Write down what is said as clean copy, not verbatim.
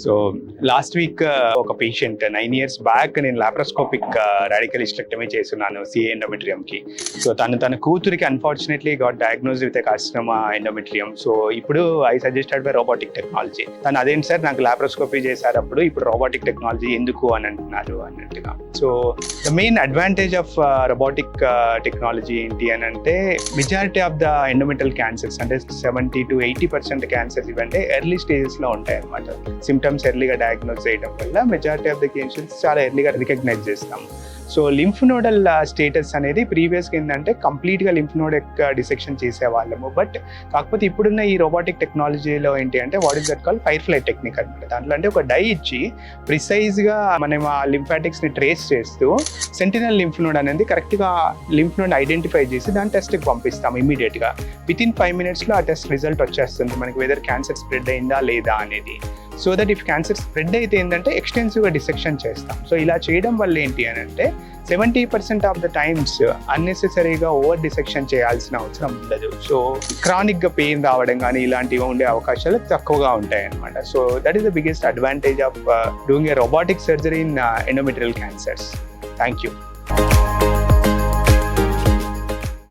So last week ఒక patient 9 years back నేను laparoscopic radical hysterectomy చేస్తున్నాను సిఏ ఎండోమెట్రియంకి. సో తన కూతురికి unfortunately got diagnose with carcinoma endometrium. So ఇప్పుడు I suggested by robotic technology. తను అదేంటి సార్ నాకు లాప్రోస్కోపీ చేశారు అప్పుడు ఇప్పుడు రోబోటిక్ టెక్నాలజీ ఎందుకు అని అంటున్నారు అన్నట్టుగా. So the main advantage of robotic technology ఏంటి అని అంటే majority of the endometrial cancers అంటే 70 to 80% క్యాన్సర్స్ ఇవంటే ఎర్లీ స్టేజెస్లో ఉంటాయి అన్నమాట. సిమ్టమ్స్ ఎర్లీగా డయాగ్నోస్ చేయడం వల్ల మెజారిటీ ఆఫ్ ద కేసెస్ చాలా ఎర్లీగా రికగ్నైజ్ చేస్తాం. సో లింఫ్ నోడల్ స్టేటస్ అనేది ప్రీవియస్గా ఏంటంటే కంప్లీట్గా లింఫ్ నోడ్ డిసెక్షన్ చేసేవాళ్ళము. బట్ కాకపోతే ఇప్పుడున్న ఈ రోబోటిక్ టెక్నాలజీలో ఏంటి అంటే what is that call firefly technique అనమాట. దాంట్లో అంటే ఒక డై ఇచ్చి ప్రిసైజ్గా మనం ఆ లింఫాటిక్స్ని ట్రేస్ చేస్తూ సెంటినల్ లింఫ్ నోడ్ అనేది కరెక్ట్గా లింఫ్ నోడ్ ఐడెంటిఫై చేసి దాని టెస్ట్కి పంపిస్తాం ఇమీడియట్గా. వితిన్ 5 minutes ఆ టెస్ట్ రిజల్ట్ వచ్చేస్తుంది మనకి వెదర్ క్యాన్సర్ స్ప్రెడ్ అయిందా లేదా అనేది. So that if cancer spread అయితే ఏంటంటే ఎక్స్టెన్సివ్గా డిసెక్షన్ చేస్తాం. సో ఇలా చేయడం వల్ల ఏంటి అని అంటే 70% ఆఫ్ ద టైమ్స్ అన్నెసెసరీగా ఓవర్ డిసెక్షన్ చేయాల్సిన అవసరం ఉండదు. సో క్రానిక్గా పెయిన్ రావడం కానీ ఇలాంటివి ఉండే అవకాశాలు తక్కువగా ఉంటాయి అన్నమాట. So that is the biggest advantage of doing a robotic surgery in endometrial cancers. Thank you.